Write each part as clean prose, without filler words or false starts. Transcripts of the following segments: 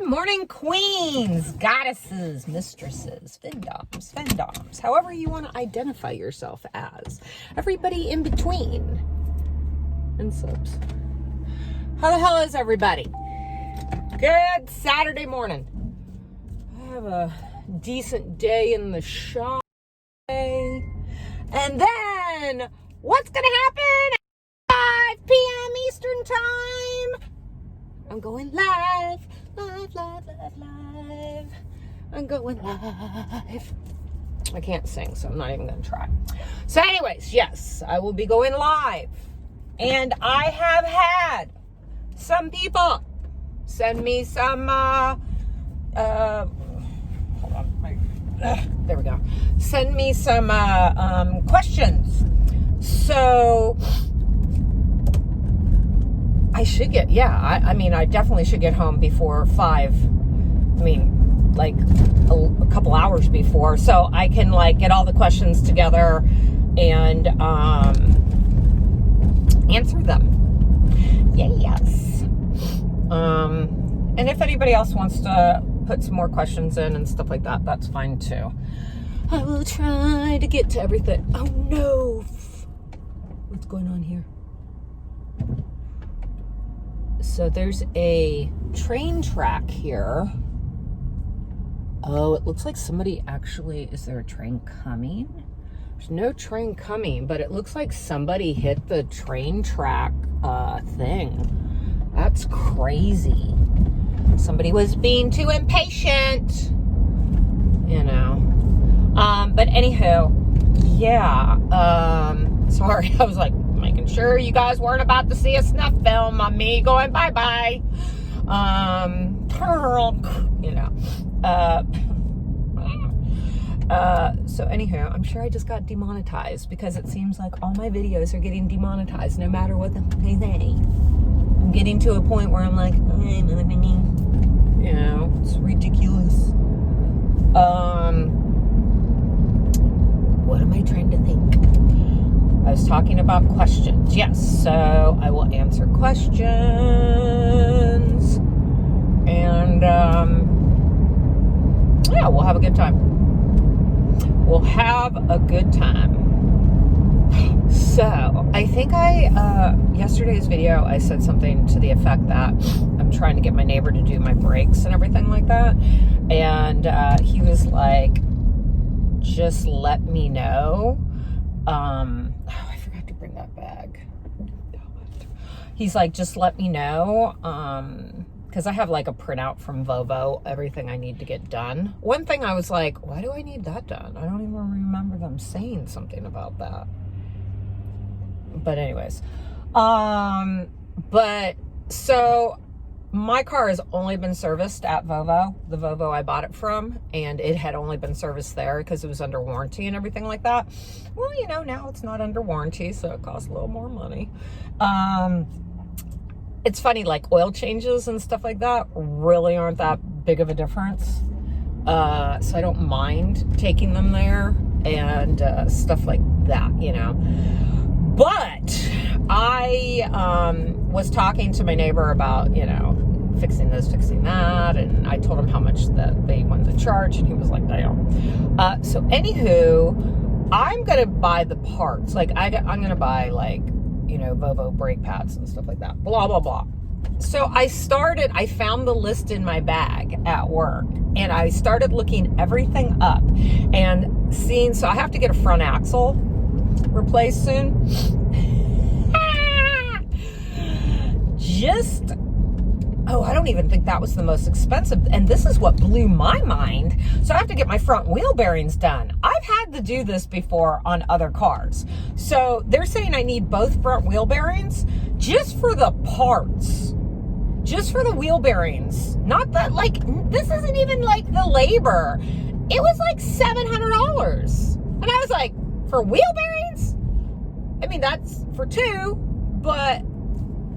morning, queens, goddesses, mistresses, femdoms, however you want to identify yourself as. Everybody in between. And subs. How the hell is everybody? Good Saturday morning. I have a decent day in the shop. And then, what's going to happen at 5 p.m. Eastern Time? I'm going live. I'm going live. I can't sing, so I'm not even going to try. So anyways, yes, I will be going live. And I have had some people send me some, hold on, there we go. Send me some questions. So I should get, I mean, I definitely should get home before 5. I mean, like a couple hours before, so I can like get all the questions together and answer them. Yes. And if anybody else wants to put some more questions in and stuff like that, that's fine too. I will try to get to everything. Oh no. What's going on here? So there's a train track here. Oh, it looks like somebody actually, is there a train coming? There's no train coming, but it looks like somebody hit the train track thing. That's crazy. Somebody was being too impatient, you know. But anywho, yeah. Sorry, I was like making sure you guys weren't about to see a snuff film on me going bye-bye. You know. So anyhow, I'm sure I just got demonetized because it seems like all my videos are getting demonetized no matter what they say. I'm getting to a point where I'm like, you know, it's ridiculous. What am I trying to think? I was talking about questions. Yes, so I will answer questions. And, yeah, we'll have a good time. We'll have a good time. So, I think yesterday's video, I said something to the effect that I'm trying to get my neighbor to do my brakes and everything like that. And he was like, just let me know. I forgot to bring that bag. He's like, just let me know. Because I have like a printout from Volvo, everything I need to get done. One thing I was like, why do I need that done? I don't even remember them saying something about that. But anyways, but so my car has only been serviced at Volvo, the Volvo I bought it from, and it had only been serviced there because it was under warranty and everything like that. Well, you know, now it's not under warranty, so it costs a little more money. It's funny, like oil changes and stuff like that really aren't that big of a difference. So I don't mind taking them there and stuff like that, you know. But I was talking to my neighbor about, you know, fixing this, fixing that, and I told him how much that they wanted to charge, and he was like, damn. So anywho, I'm gonna buy the parts. Like I'm gonna buy like, you know, Volvo brake pads and stuff like that. Blah blah blah. So I found the list in my bag at work, and I started looking everything up and seeing. So I have to get a front axle replaced soon. I don't even think that was the most expensive. And this is what blew my mind. So I have to get my front wheel bearings done. I've had to do this before on other cars. So they're saying I need both front wheel bearings just for the parts. Just for the wheel bearings. Not that, like, this isn't even like the labor. It was like $700. And I was like, for wheel bearings? I mean, that's for 2, but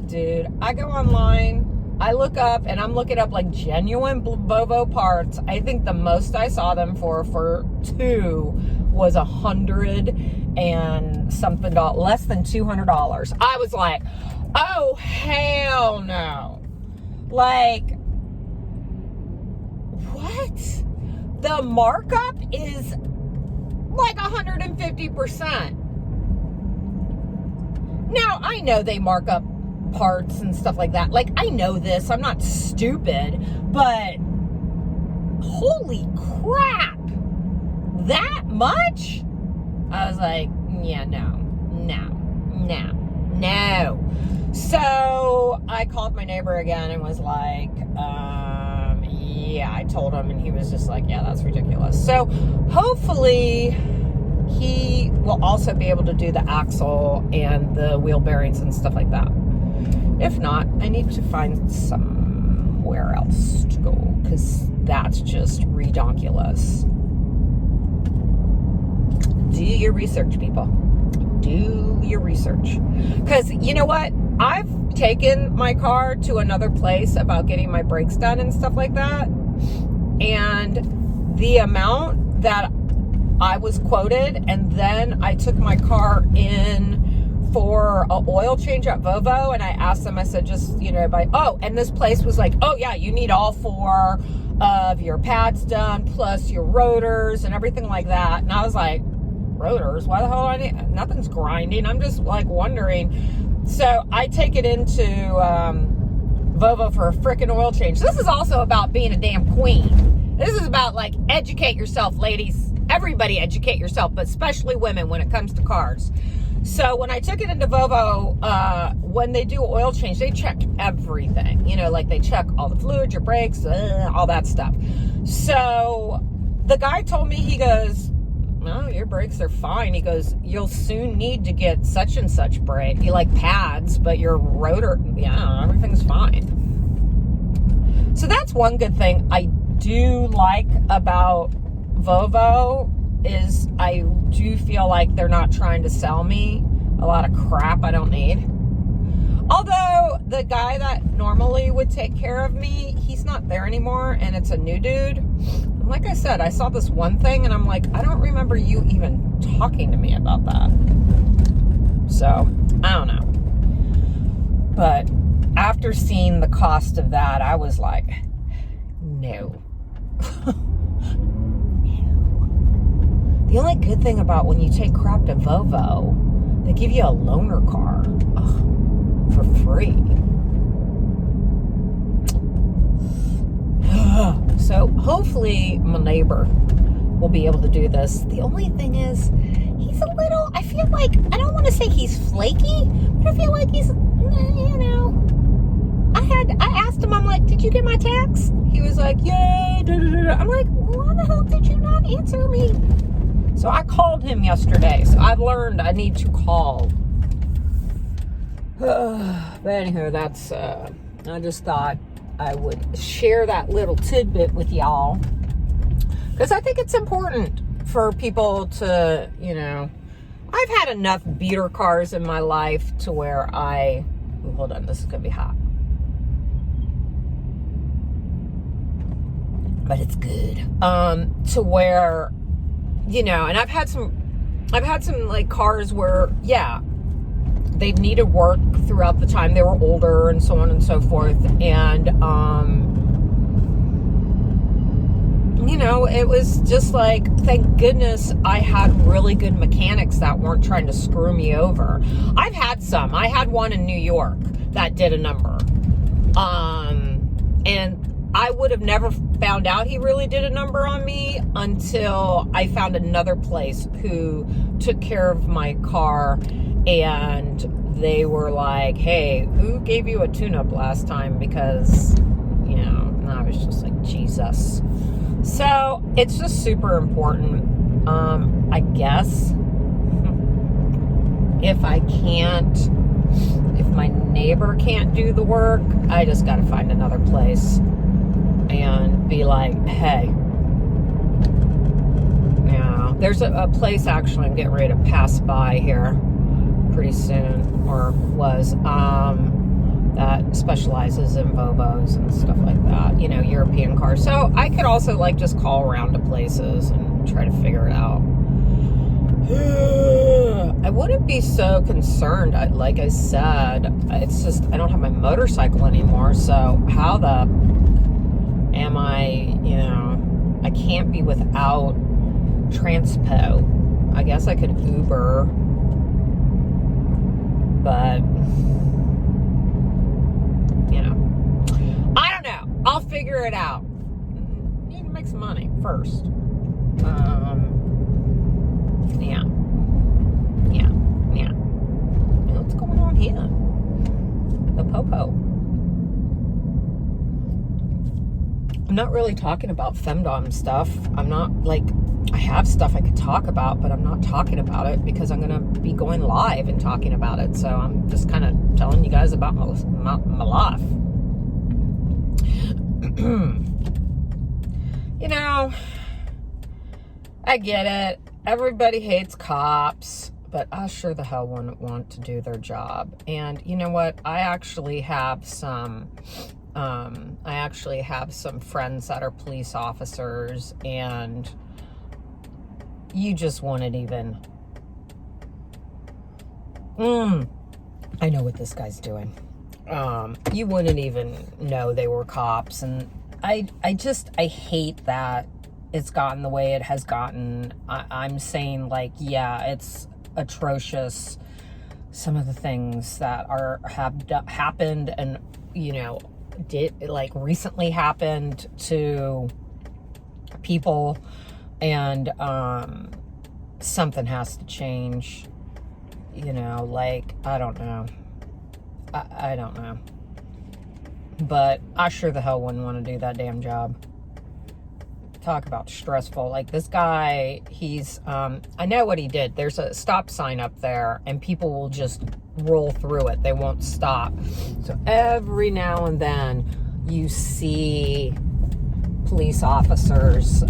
dude, I go online, I look up, and I'm looking up like genuine Volvo parts. I think the most I saw them for 2 was $100 and something, less than $200. I was like, oh hell no. Like, what? The markup is like 150%. Now, I know they mark up parts and stuff like that. Like, I know this. I'm not stupid. But holy crap. That much? I was like, yeah, no. So I called my neighbor again and was like, yeah, I told him, and he was just like, yeah, that's ridiculous. So hopefully he will also be able to do the axle and the wheel bearings and stuff like that. If not, I need to find somewhere else to go, because that's just redonkulous. Do your research, people. Do your research. Because you know what? I've taken my car to another place about getting my brakes done and stuff like that. And the amount that I was quoted, and then I took my car in for an oil change at Volvo, and I asked them, I said, just, and this place was like, oh yeah, you need all 4 of your pads done, plus your rotors and everything like that. And I was like, rotors? Why the hell do I need? Nothing's grinding. I'm just like wondering. So I take it into Volvo for a freaking oil change. This is also about being a damn queen. This is about like, educate yourself, ladies. Everybody educate yourself, but especially women when it comes to cars. So when I took it into Volvo, when they do oil change, they check everything. Like they check all the fluids, your brakes, all that stuff. So the guy told me, he goes, no, your brakes are fine. He goes, you'll soon need to get such and such brake. You like pads, but your rotor, yeah, everything's fine. So that's one good thing I do like about Volvo, is I do feel like they're not trying to sell me a lot of crap I don't need. Although the guy that normally would take care of me, he's not there anymore, and it's a new dude. And like I said, I saw this one thing, and I'm like, I don't remember you even talking to me about that. So, I don't know. But after seeing the cost of that, I was like, no. The only good thing about when you take crap to Volvo, they give you a loaner car for free. So hopefully my neighbor will be able to do this. The only thing is, he's a little, I feel like, I don't want to say he's flaky, but I feel like he's, I asked him, I'm like, did you get my text? He was like, yeah, I'm like, why the hell did you not answer me? So I called him yesterday. So I've learned I need to call. But anyway, that's, I just thought I would share that little tidbit with y'all. Because I think it's important for people to, I've had enough beater cars in my life to where hold on, this is going to be hot. But it's good. To where, and I've had some like cars where, yeah, they've needed work throughout the time they were older and so on and so forth. And, it was just like, thank goodness I had really good mechanics that weren't trying to screw me over. I've had some. I had one in New York that did a number. And I would have never found out he really did a number on me until I found another place who took care of my car, and they were like, hey, who gave you a tune-up last time? Because, and I was just like, Jesus. So it's just super important. I guess if my neighbor can't do the work, I just got to find another place and be like, hey, there's a place actually I'm getting ready to pass by here pretty soon, or was, that specializes in Volvos and stuff like that, European cars. So I could also like just call around to places and try to figure it out. I wouldn't be so concerned. Like I said, it's just, I don't have my motorcycle anymore. So how the am I, can't be without transpo. I guess I could Uber, but, you know, I don't know. I'll figure it out. Need to make some money first. Yeah. What's going on here? The popo. I'm not really talking about Femdom stuff. I'm not, like, I have stuff I could talk about, but I'm not talking about it because I'm going to be going live and talking about it. So I'm just kind of telling you guys about my life. You know, I get it. Everybody hates cops, but I sure the hell wouldn't want to do their job. And you know what? I actually have some friends that are police officers, and you just wouldn't even, I know what this guy's doing. You wouldn't even know they were cops. And I hate that it's gotten the way it has gotten. I'm saying, like, yeah, it's atrocious, some of the things that have happened, and, you know, recently happened to people, and something has to change. You know, like, I don't know. I don't know. But I sure the hell wouldn't want to do that damn job. Talk about stressful. Like, this guy, he's, I know what he did. There's a stop sign up there, and people will just roll through it. They won't stop. So every now and then you see police officers,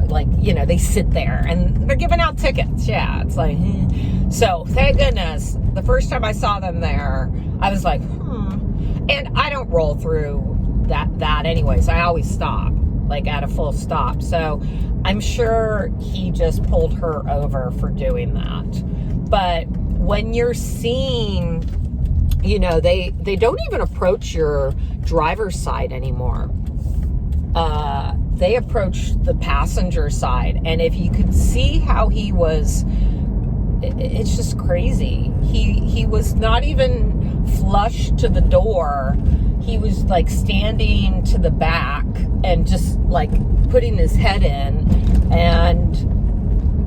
like, you know, they sit there and they're giving out tickets. Yeah, it's like, So thank goodness, the first time I saw them there, I was like, And I don't roll through that anyways. I always stop, like, at a full stop. So I'm sure he just pulled her over for doing that. But when you're seeing, you know, they don't even approach your driver's side anymore. They approach the passenger side. And if you could see how he was, it's just crazy. He was not even flush to the door. He was, like, standing to the back and just, like, putting his head in, and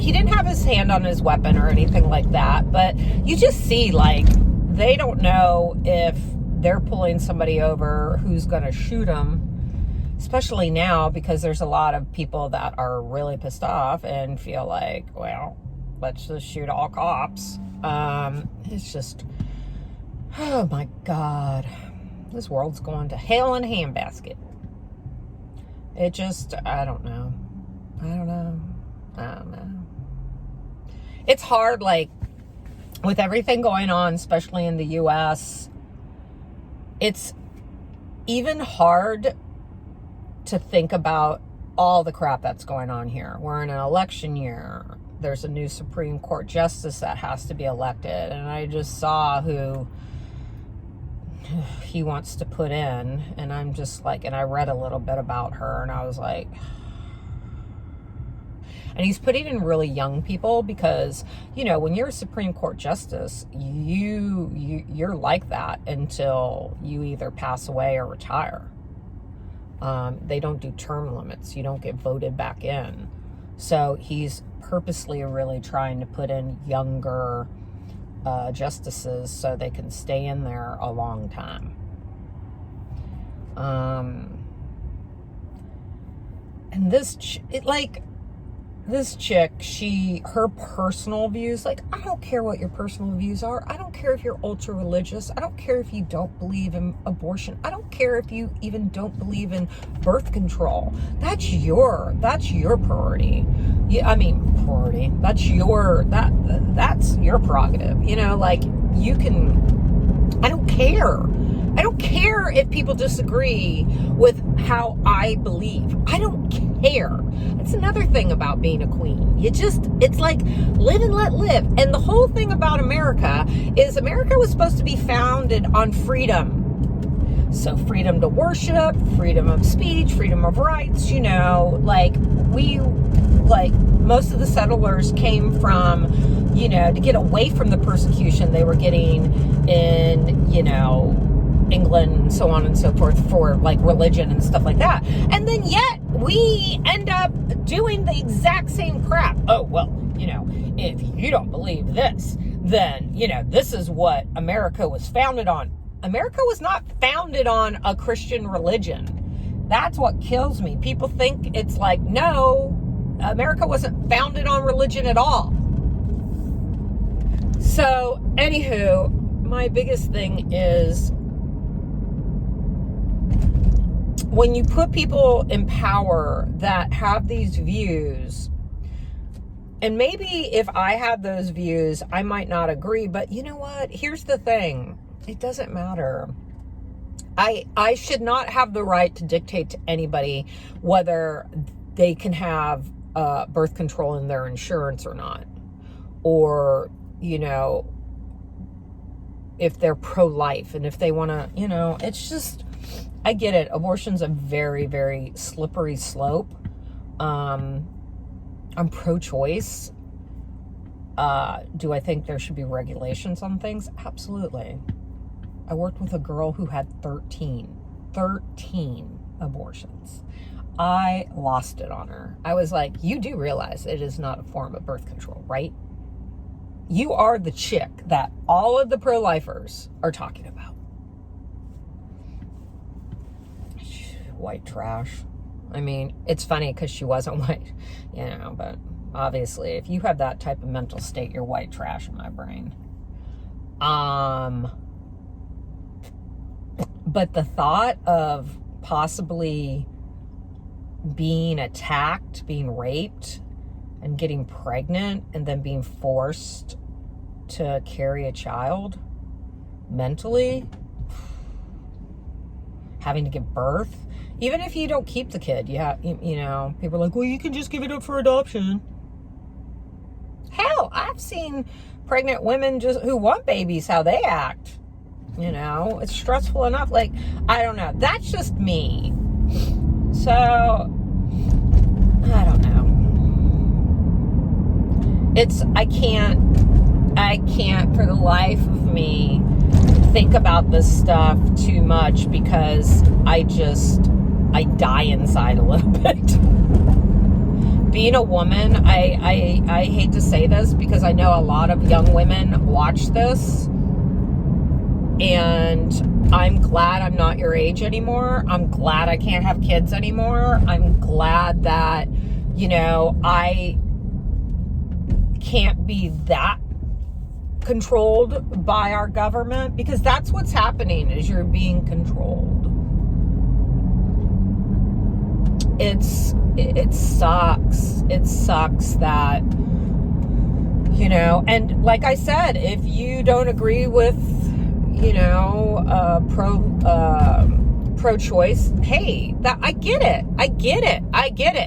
he didn't have his hand on his weapon or anything like that. But you just see, like, they don't know if they're pulling somebody over who's going to shoot them, especially now, because there's a lot of people that are really pissed off and feel like, well, let's just shoot all cops. It's just, oh my God. This world's going to hell in a handbasket. It just, I don't know. It's hard, like, with everything going on, especially in the U.S., it's even hard to think about all the crap that's going on here. We're in an election year. There's a new Supreme Court justice that has to be elected. And I just saw who he wants to put in, and I'm just like, and I read a little bit about her, and I was like, and he's putting in really young people, because, you know, when you're a Supreme Court justice, you're like that until you either pass away or retire. They don't do term limits. You don't get voted back in. So he's purposely really trying to put in younger justices so they can stay in there a long time. And this chick, her personal views, like, I don't care what your personal views are. I don't care if you're ultra religious. I don't care if you don't believe in abortion. I don't care if you even don't believe in birth control. That's your priority. Yeah, I mean, priority. That's your prerogative. You know, like, you can, I don't care. I don't care if people disagree with how I believe. I don't care. That's another thing about being a queen. It's like, live and let live. And the whole thing about America is America was supposed to be founded on freedom. So freedom to worship, freedom of speech, freedom of rights, like most of the settlers came from, to get away from the persecution they were getting in, England and so on and so forth for like religion and stuff like that. And then yet we end up doing the exact same crap. Oh, well, if you don't believe this, then, this is what America was founded on. America was not founded on a Christian religion. That's what kills me. People think it's like, no, America wasn't founded on religion at all. So, anywho, my biggest thing is when you put people in power that have these views, and maybe if I had those views, I might not agree, but you know what? Here's the thing. It doesn't matter. I should not have the right to dictate to anybody whether they can have birth control in their insurance or not. Or, if they're pro-life and if they want to, it's just, I get it. Abortion's a very, very slippery slope. I'm pro-choice. Do I think there should be regulations on things? Absolutely. I worked with a girl who had 13 abortions. I lost it on her. I was like, you do realize it is not a form of birth control, right? You are the chick that all of the pro-lifers are talking about. White trash. I mean, it's funny because she wasn't white, but obviously if you have that type of mental state, you're white trash in my brain. But the thought of possibly being attacked, being raped, and getting pregnant, and then being forced to carry a child mentally, having to give birth, even if you don't keep the kid, people are like, well, you can just give it up for adoption. Hell, I've seen pregnant women who want babies, how they act. It's stressful enough. Like, I don't know. That's just me. So, I don't know. I can't for the life of me think about this stuff too much because I die inside a little bit. Being a woman, I hate to say this because I know a lot of young women watch this, and I'm glad I'm not your age anymore. I'm glad I can't have kids anymore. I'm glad that, I can't be that controlled by our government, because that's what's happening, is you're being controlled. It sucks. It sucks that, and like I said, if you don't agree with, pro-choice, hey, I get it.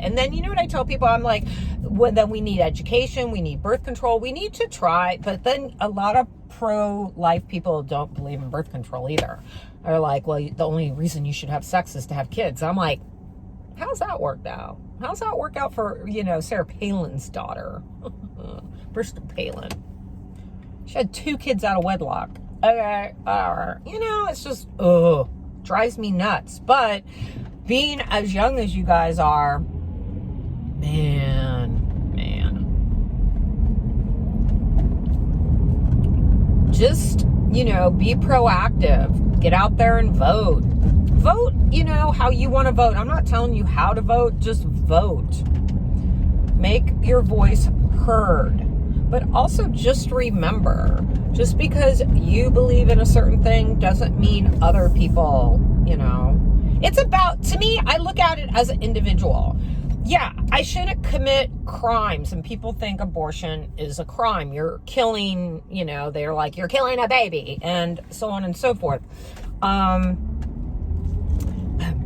And then, what I tell people? I'm like, then we need education, we need birth control, we need to try. But then a lot of pro-life people don't believe in birth control either. They're like, well, the only reason you should have sex is to have kids. I'm like, how's that worked out? How's that work out for, Sarah Palin's daughter? Bristol Palin. She had 2 kids out of wedlock. Okay, it's just, drives me nuts. But being as young as you guys are, man. Just, be proactive. Get out there and vote. Vote, how you want to vote. I'm not telling you how to vote, just vote. Make your voice heard. But also just remember, just because you believe in a certain thing doesn't mean other people, It's about, to me, I look at it as an individual. Yeah, I shouldn't commit crimes, and people think abortion is a crime. You're killing, they're like, you're killing a baby, and so on and so forth.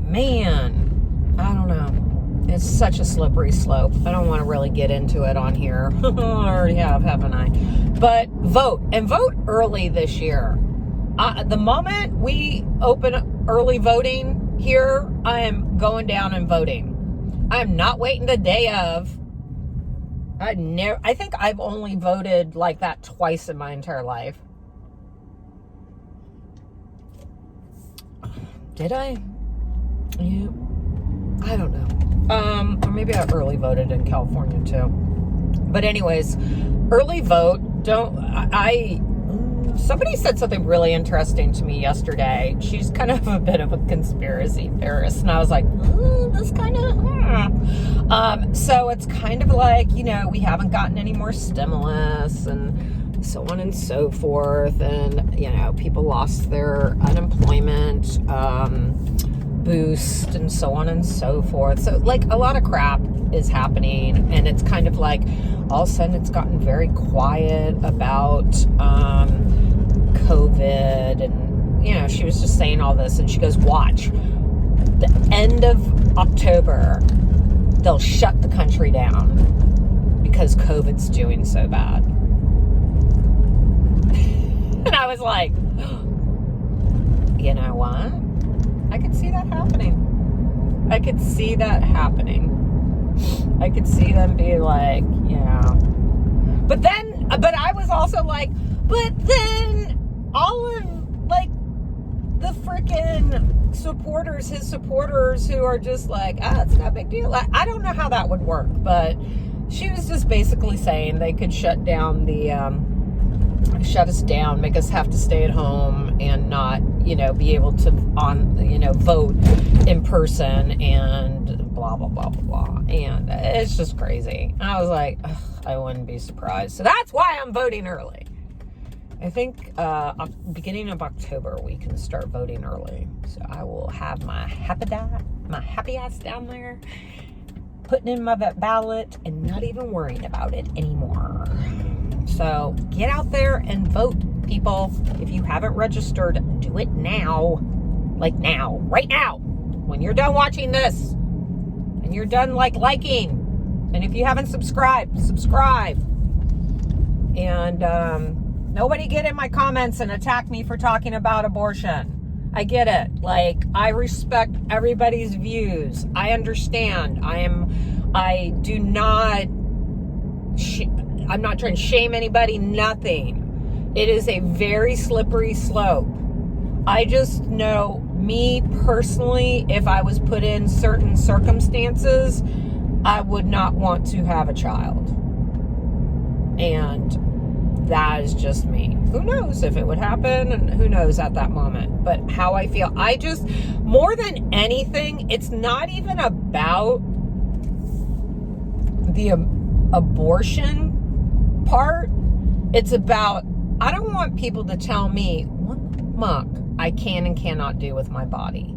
Man, I don't know. It's such a slippery slope. I don't want to really get into it on here. I already have, haven't I? But vote, and vote early this year. The moment we open early voting here, I am going down and voting. I'm not waiting the day of. I think I've only voted like that twice in my entire life. Did I? Yeah. I don't know. Or maybe I early voted in California too. But anyways, early vote. Somebody said something really interesting to me yesterday. She's kind of a bit of a conspiracy theorist. And I was like, this kind of, so it's kind of like, we haven't gotten any more stimulus and so on and so forth. And, people lost their unemployment, boost and so on and so forth. So like a lot of crap is happening, and it's kind of like all of a sudden it's gotten very quiet about COVID, and she was just saying all this, and she goes, watch, the end of October they'll shut the country down because COVID's doing so bad. And I was like, you know what? I could see that happening. I could see them be like, yeah. But I was also like, but then all of, like, the freaking supporters, his supporters who are just like, it's not a big deal. I don't know how that would work, but she was just basically saying they could shut us down, make us have to stay at home and not, be able to vote in person and blah, blah, blah, blah, blah. And it's just crazy. I was like, I wouldn't be surprised. So that's why I'm voting early. I think beginning of October, we can start voting early. So I will have my happy ass down there, putting in my ballot and not even worrying about it anymore. So get out there and vote, people. If you haven't registered, do it now. Like now, right now. When you're done watching this and you're done liking. And if you haven't subscribed, subscribe. And nobody get in my comments and attack me for talking about abortion. I get it. Like, I respect everybody's views. I understand. I'm not trying to shame anybody, nothing. It is a very slippery slope. I just know, me personally, if I was put in certain circumstances, I would not want to have a child. And that is just me. Who knows if it would happen, and who knows at that moment. But how I feel, more than anything, it's not even about the abortion part. It's about, I don't want people to tell me what the muck I can and cannot do with my body.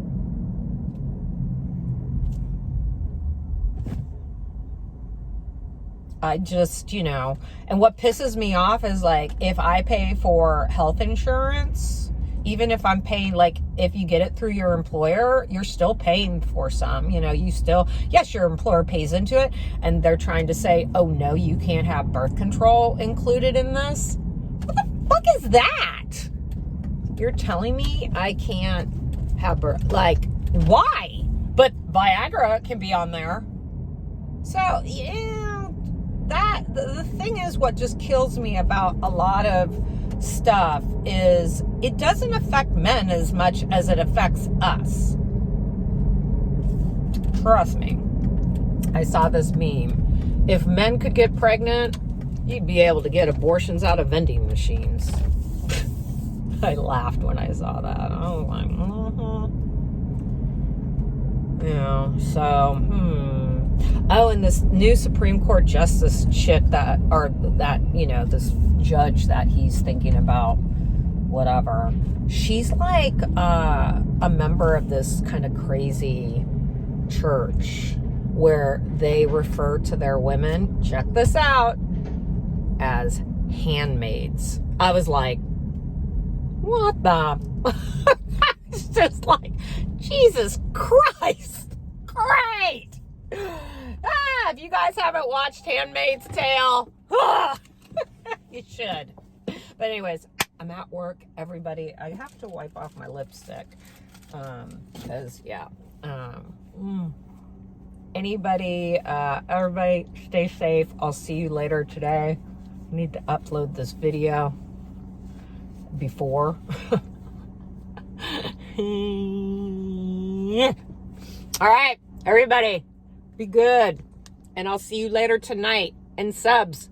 I just, and what pisses me off is, like, if I pay for health insurance, even if I'm paying, like, if you get it through your employer, you're still paying for some, yes, your employer pays into it, and they're trying to say, oh no, you can't have birth control included in this. What the fuck is that? You're telling me I can't have birth, like, why? But Viagra can be on there. So, yeah. The thing is, what just kills me about a lot of stuff is it doesn't affect men as much as it affects us. Trust me. I saw this meme. If men could get pregnant, you'd be able to get abortions out of vending machines. I laughed when I saw that. I was like, Oh, and this new Supreme Court justice chick this judge that he's thinking about, whatever. She's like a member of this kind of crazy church where they refer to their women, check this out, as handmaids. I was like, what the? It's just like, Jesus Christ. Great. If you guys haven't watched Handmaid's Tale, you should. But anyways, I'm at work. Everybody, I have to wipe off my lipstick. Because, yeah. Everybody stay safe. I'll see you later today. I need to upload this video before. All right, everybody, be good. And I'll see you later tonight. And subs.